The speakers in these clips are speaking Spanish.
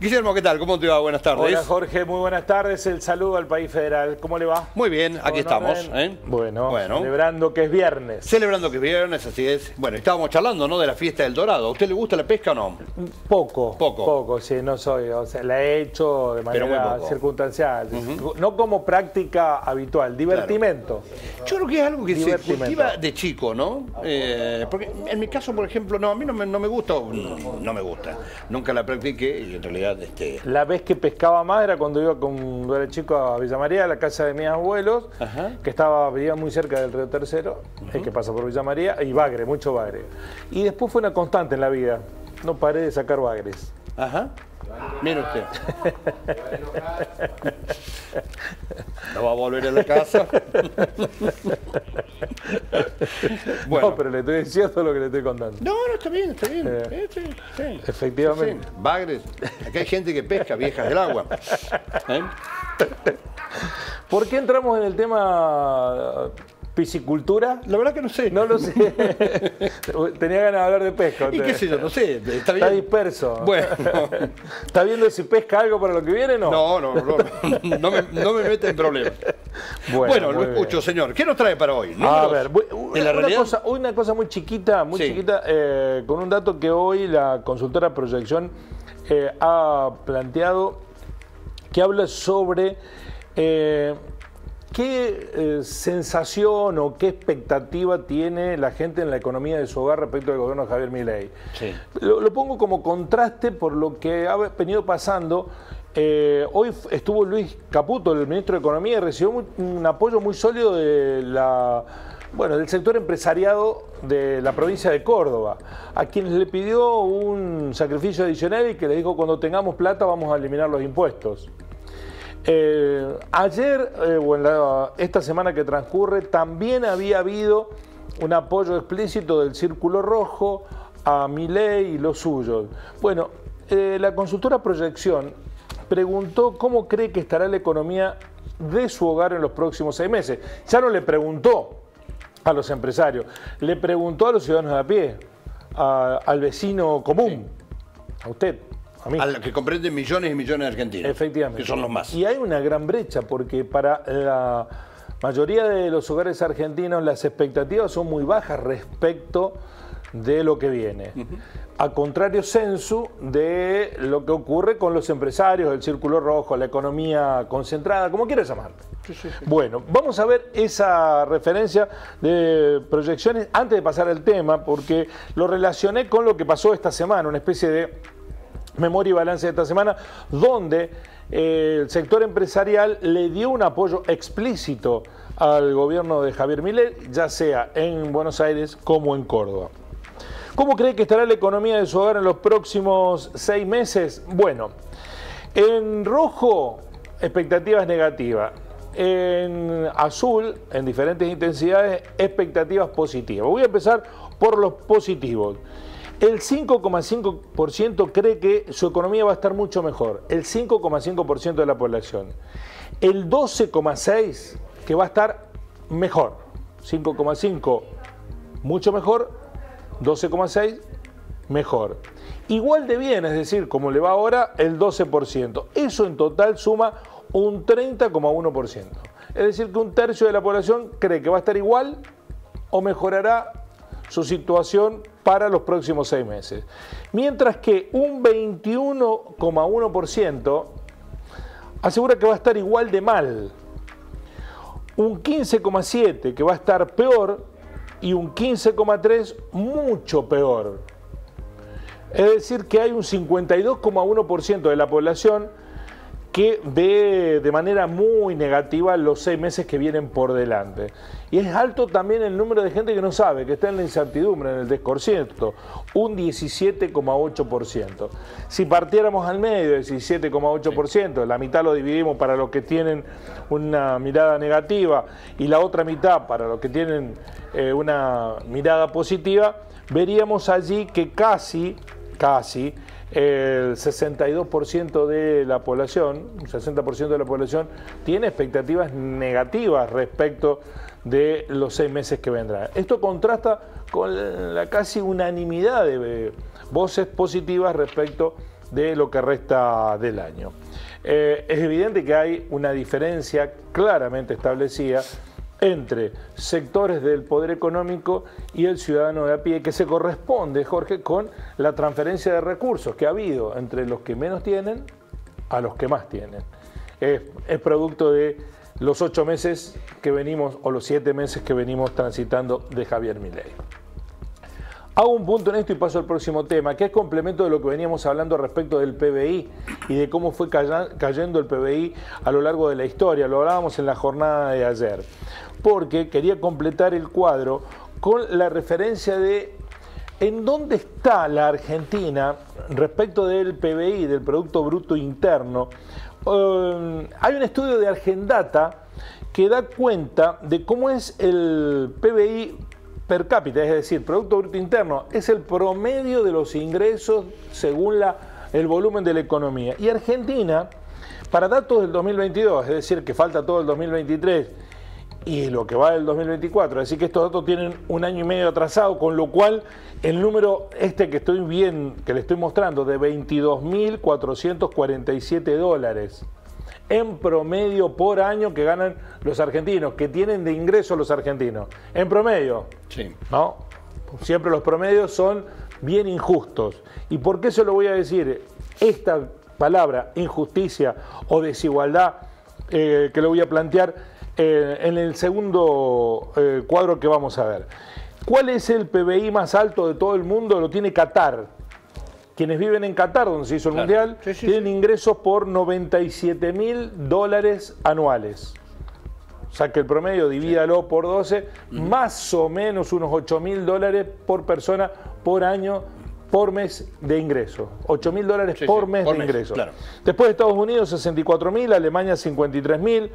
Guillermo, ¿qué tal? ¿Cómo te va? Buenas tardes. Hola Jorge, muy buenas tardes. El saludo al país federal. ¿Cómo le va? Muy bien, aquí estamos. Bueno, celebrando que es viernes. Celebrando que es viernes, así es. Bueno, estábamos charlando, ¿no? De la fiesta del Dorado. ¿A usted le gusta la pesca o no? Poco, sí, no soy. O sea, la he hecho de manera circunstancial. No como práctica habitual, divertimento. Claro. Yo creo que es algo que se cultiva de chico, ¿no? Porque en mi caso, por ejemplo, no, a mí no me gusta, no me gusta. Nunca la practiqué y en realidad... La vez que pescaba más era cuando iba cuando era chico a Villa María, a la casa de mis abuelos, que vivía muy cerca del Río Tercero, el que pasa por Villa María, y bagre, mucho bagre. Y después fue una constante en la vida, no paré de sacar bagres. Ajá. Mire usted. No va a volver a la casa. Bueno. No, pero le estoy diciendo lo que le estoy contando. No, está bien, está bien. Sí. Efectivamente. Sí. Bagres. Acá hay gente que pesca, viejas del agua. ¿Por qué entramos en el tema piscicultura? La verdad que no sé. No lo sé. Tenía ganas de hablar de pesca. ¿Y qué sé yo? No sé. Está disperso. Bueno. ¿Está viendo si pesca algo para lo que viene o no? No me mete en problemas. Bueno, lo escucho, señor. ¿Qué nos trae para hoy? A ver, una cosa muy chiquita, con un dato que hoy la consultora Proyección ha planteado, que habla sobre ¿qué sensación o qué expectativa tiene la gente en la economía de su hogar respecto al gobierno de Javier Milei? Sí. Lo pongo como contraste por lo que ha venido pasando. Hoy estuvo Luis Caputo, el ministro de Economía, y recibió un apoyo muy sólido del sector empresariado de la provincia de Córdoba, a quienes le pidió un sacrificio adicional y que le dijo: cuando tengamos plata vamos a eliminar los impuestos. Ayer, esta semana que transcurre, también había habido un apoyo explícito del Círculo Rojo a Milei y los suyos. Bueno, la consultora Proyección preguntó cómo cree que estará la economía de su hogar en los próximos 6 meses. Ya no le preguntó a los empresarios, le preguntó a los ciudadanos de a pie, al vecino común, a usted. A lo que comprenden millones y millones de argentinos. Efectivamente. Que son los más. Y hay una gran brecha porque para la mayoría de los hogares argentinos las expectativas son muy bajas respecto de lo que viene. A contrario sensu de lo que ocurre con los empresarios, el Círculo Rojo, la economía concentrada, como quieras llamarlo. Sí. Bueno, vamos a ver esa referencia de proyecciones antes de pasar al tema, porque lo relacioné con lo que pasó esta semana, una especie de memoria y balance de esta semana, donde el sector empresarial le dio un apoyo explícito al gobierno de Javier Milei, ya sea en Buenos Aires como en Córdoba. ¿Cómo cree que estará la economía de su hogar en los próximos 6 meses? Bueno, en rojo, expectativas negativas. En azul, en diferentes intensidades, expectativas positivas. Voy a empezar por los positivos. El 5,5% cree que su economía va a estar mucho mejor, el 5,5% de la población. El 12,6% que va a estar mejor, 5,5% mucho mejor, 12,6% mejor. Igual de bien, es decir, como le va ahora, el 12%. Eso en total suma un 30,1%. Es decir, que un tercio de la población cree que va a estar igual o mejorará su situación para los próximos 6 meses. Mientras que un 21,1% asegura que va a estar igual de mal. Un 15,7% que va a estar peor y un 15,3% mucho peor. Es decir, que hay un 52,1% de la población que ve de manera muy negativa los 6 meses que vienen por delante. Y es alto también el número de gente que no sabe, que está en la incertidumbre, en el desconcierto, un 17,8%. Si partiéramos al medio, el 17,8%, la mitad lo dividimos para los que tienen una mirada negativa y la otra mitad para los que tienen una mirada positiva, veríamos allí que casi el 62% de la población, un 60% de la población, tiene expectativas negativas respecto de los 6 meses que vendrán. Esto contrasta con la casi unanimidad de voces positivas respecto de lo que resta del año. Es evidente que hay una diferencia claramente establecida entre sectores del poder económico y el ciudadano de a pie, que se corresponde, Jorge, con la transferencia de recursos que ha habido entre los que menos tienen a los que más tienen. Es producto de los 8 meses que venimos, o los 7 meses que venimos transitando de Javier Milei. Hago un punto en esto y paso al próximo tema, que es complemento de lo que veníamos hablando respecto del PBI y de cómo fue cayendo el PBI a lo largo de la historia. Lo hablábamos en la jornada de ayer, porque quería completar el cuadro con la referencia de en dónde está la Argentina respecto del PBI, del Producto Bruto Interno. Hay un estudio de Argendata que da cuenta de cómo es el PBI per cápita, es decir, Producto Bruto Interno, es el promedio de los ingresos según el volumen de la economía. Y Argentina, para datos del 2022, es decir, que falta todo el 2023 y lo que va del 2024, es decir, que estos datos tienen un año y medio atrasado, con lo cual el número que le estoy mostrando, de 22.447 dólares en promedio por año que ganan los argentinos, que tienen de ingreso los argentinos. En promedio. Sí. ¿No? Siempre los promedios son bien injustos. ¿Y por qué se lo voy a decir? Esta palabra, injusticia o desigualdad, que lo voy a plantear en el segundo cuadro que vamos a ver. ¿Cuál es el PBI más alto de todo el mundo? Lo tiene Qatar. Quienes viven en Qatar, donde se hizo el Mundial, tienen ingresos por 97.000 dólares anuales. O sea que el promedio, divídalo por 12, más o menos unos 8.000 dólares por persona por año, por mes de ingreso. 8.000 dólares por mes de ingreso. Claro. Después de Estados Unidos, 64.000, Alemania, 53.000.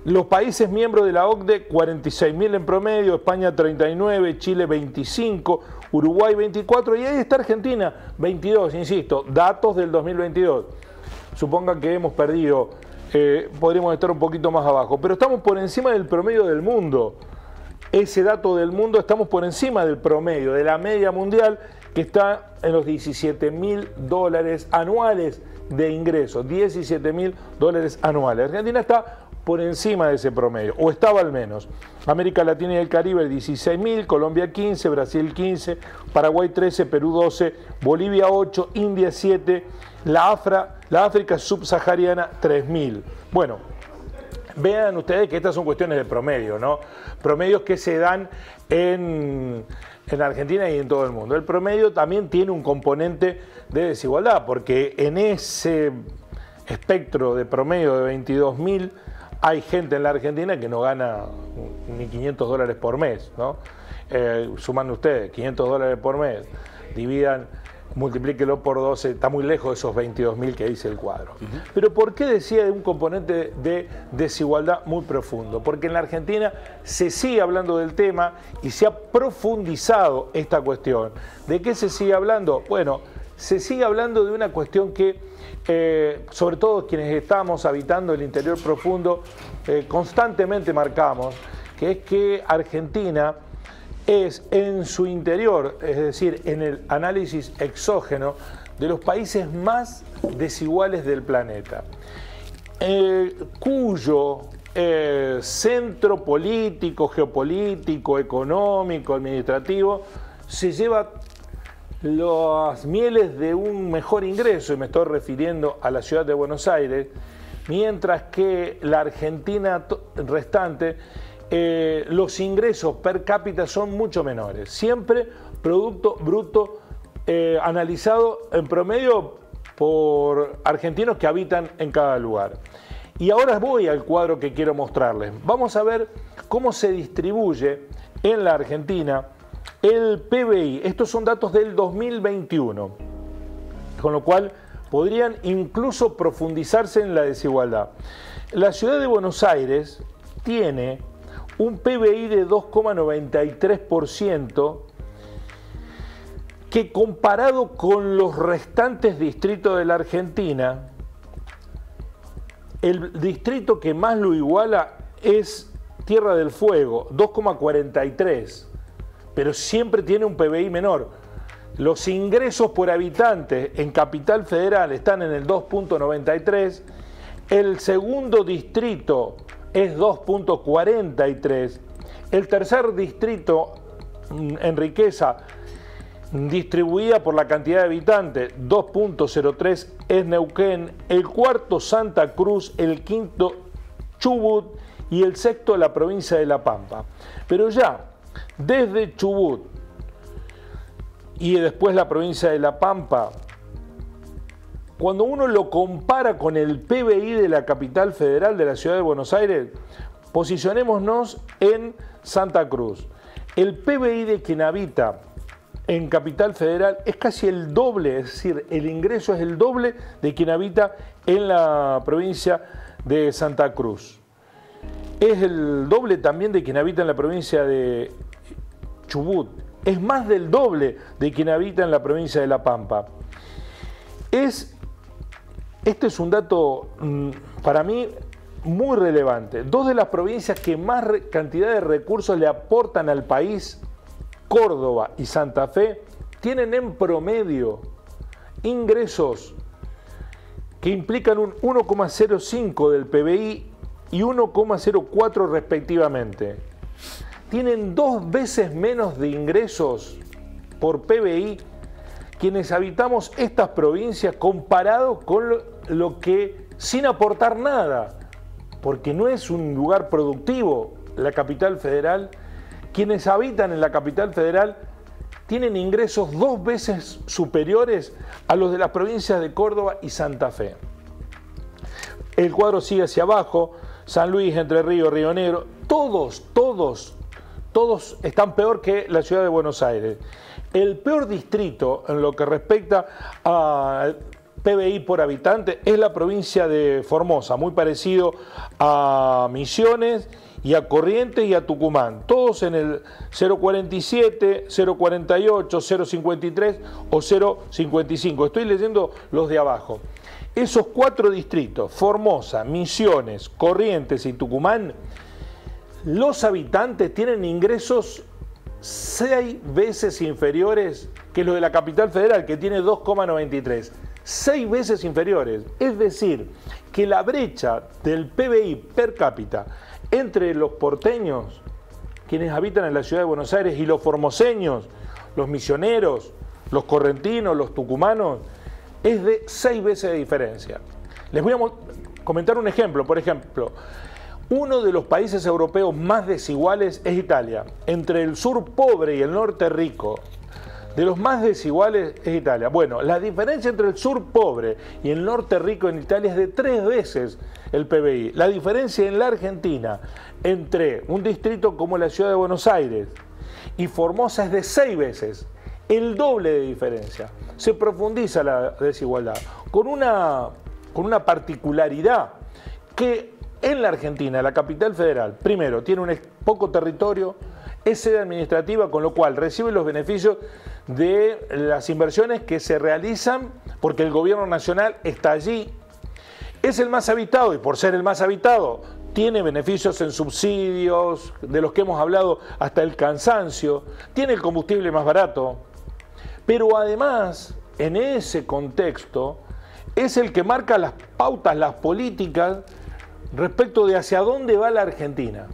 Los países miembros de la OCDE, 46.000 en promedio, España 39, Chile 25, Uruguay 24 y ahí está Argentina 22, insisto, datos del 2022. Supongan que hemos perdido, podríamos estar un poquito más abajo, pero estamos por encima del promedio del mundo. Ese dato del mundo, estamos por encima del promedio, de la media mundial, que está en los 17.000 dólares anuales de ingresos, 17.000 dólares anuales. Argentina está por encima de ese promedio, o estaba al menos. América Latina y el Caribe 16.000, Colombia 15, Brasil 15, Paraguay 13, Perú 12, Bolivia 8, India 7, la África subsahariana 3.000. Bueno, vean ustedes que estas son cuestiones de promedio, ¿no? Promedios que se dan en Argentina y en todo el mundo. El promedio también tiene un componente de desigualdad, porque en ese espectro de promedio de 22.000 hay gente en la Argentina que no gana ni 500 dólares por mes, ¿no? Sumando ustedes, 500 dólares por mes, dividan, multiplíquelo por 12, está muy lejos de esos 22.000 que dice el cuadro. Pero ¿por qué decía de un componente de desigualdad muy profundo? Porque en la Argentina se sigue hablando del tema y se ha profundizado esta cuestión. ¿De qué se sigue hablando? Bueno, se sigue hablando de una cuestión que sobre todo quienes estamos habitando el interior profundo, constantemente marcamos, que es que Argentina es en su interior, es decir, en el análisis exógeno, de los países más desiguales del planeta, cuyo centro político, geopolítico, económico, administrativo, se lleva las mieles de un mejor ingreso, y me estoy refiriendo a la ciudad de Buenos Aires, mientras que la Argentina restante, los ingresos per cápita son mucho menores. Siempre Producto Bruto analizado en promedio por argentinos que habitan en cada lugar. Y ahora voy al cuadro que quiero mostrarles. Vamos a ver cómo se distribuye en la Argentina el PBI. Estos son datos del 2021, con lo cual podrían incluso profundizarse en la desigualdad. La ciudad de Buenos Aires tiene un PBI de 2,93%, que comparado con los restantes distritos de la Argentina, el distrito que más lo iguala es Tierra del Fuego, 2,43%. Pero siempre tiene un PBI menor. Los ingresos por habitante en Capital Federal están en el 2.93, el segundo distrito es 2.43, el tercer distrito en riqueza distribuida por la cantidad de habitantes, 2.03 es Neuquén, el cuarto Santa Cruz, el quinto Chubut y el sexto la provincia de La Pampa. Pero ya desde Chubut y después la provincia de La Pampa, cuando uno lo compara con el PBI de la capital federal de la ciudad de Buenos Aires, posicionémonos en Santa Cruz. El PBI de quien habita en Capital Federal es casi el doble, es decir, el ingreso es el doble de quien habita en la provincia de Santa Cruz. Es el doble también de quien habita en la provincia de Chubut. Es más del doble de quien habita en la provincia de La Pampa. Este es un dato para mí muy relevante. Dos de las provincias que más cantidad de recursos le aportan al país, Córdoba y Santa Fe, tienen en promedio ingresos que implican un 1,05 del PBI y 1,04 respectivamente. Tienen 2 veces menos de ingresos por PBI quienes habitamos estas provincias comparado con lo que sin aportar nada, porque no es un lugar productivo la capital federal. Quienes habitan en la capital federal tienen ingresos 2 veces superiores a los de las provincias de Córdoba y Santa Fe. El cuadro sigue hacia abajo, San Luis, Entre Ríos, Río Negro, todos están peor que la ciudad de Buenos Aires. El peor distrito en lo que respecta al PBI por habitante es la provincia de Formosa, muy parecido a Misiones y a Corrientes y a Tucumán, todos en el 0,47, 0,48, 0,53 o 0,55. Estoy leyendo los de abajo. Esos 4 distritos, Formosa, Misiones, Corrientes y Tucumán, los habitantes tienen ingresos 6 veces inferiores que los de la capital federal, que tiene 2,93. 6 veces inferiores. Es decir, que la brecha del PBI per cápita entre los porteños, quienes habitan en la ciudad de Buenos Aires, y los formoseños, los misioneros, los correntinos, los tucumanos, es de 6 veces de diferencia. Les voy a comentar un ejemplo. Por ejemplo, uno de los países europeos más desiguales es Italia. Entre el sur pobre y el norte rico, de los más desiguales es Italia. Bueno, la diferencia entre el sur pobre y el norte rico en Italia es de 3 veces el PBI. La diferencia en la Argentina entre un distrito como la ciudad de Buenos Aires y Formosa es de 6 veces, el doble de diferencia. Se profundiza la desigualdad con una particularidad que en la Argentina, la capital federal, primero, tiene un poco territorio, es sede administrativa, con lo cual recibe los beneficios de las inversiones que se realizan porque el gobierno nacional está allí. Es el más habitado y por ser el más habitado tiene beneficios en subsidios, de los que hemos hablado hasta el cansancio, tiene el combustible más barato, pero además en ese contexto es el que marca las pautas, las políticas respecto de hacia dónde va la Argentina,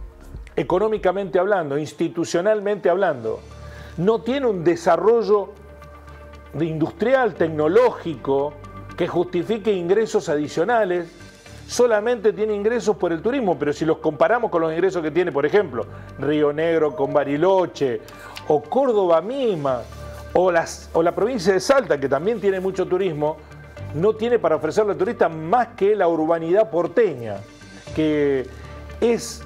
económicamente hablando, institucionalmente hablando. No tiene un desarrollo industrial, tecnológico, que justifique ingresos adicionales, solamente tiene ingresos por el turismo, pero si los comparamos con los ingresos que tiene, por ejemplo, Río Negro con Bariloche, o Córdoba misma, o la provincia de Salta, que también tiene mucho turismo, no tiene para ofrecerle al turista más que la urbanidad porteña, que es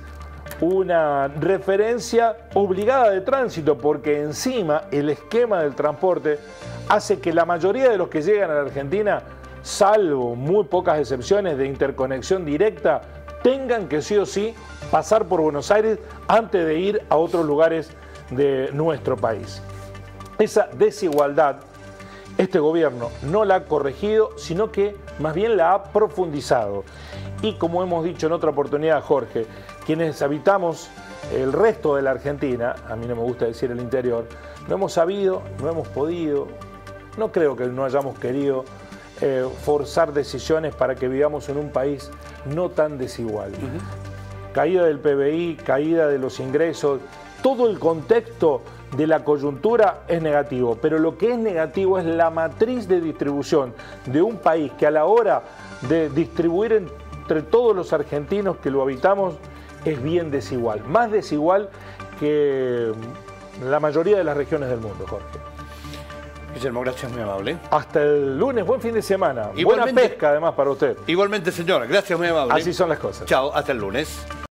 una referencia obligada de tránsito, porque encima el esquema del transporte hace que la mayoría de los que llegan a la Argentina, salvo muy pocas excepciones de interconexión directa, tengan que sí o sí pasar por Buenos Aires antes de ir a otros lugares de nuestro país. Esa desigualdad este gobierno no la ha corregido, sino que más bien la ha profundizado. Y como hemos dicho en otra oportunidad, Jorge, quienes habitamos el resto de la Argentina, a mí no me gusta decir el interior, no hemos sabido, no hemos podido, no creo que no hayamos querido forzar decisiones para que vivamos en un país no tan desigual. Caída del PBI, caída de los ingresos, todo el contexto de la coyuntura es negativo, pero lo que es negativo es la matriz de distribución de un país que a la hora de distribuir entre todos los argentinos que lo habitamos es bien desigual, más desigual que la mayoría de las regiones del mundo, Jorge. Guillermo, gracias, muy amable. Hasta el lunes, buen fin de semana. Buena pesca además para usted. Igualmente, señora, gracias, muy amable. Así son las cosas. Chao, hasta el lunes.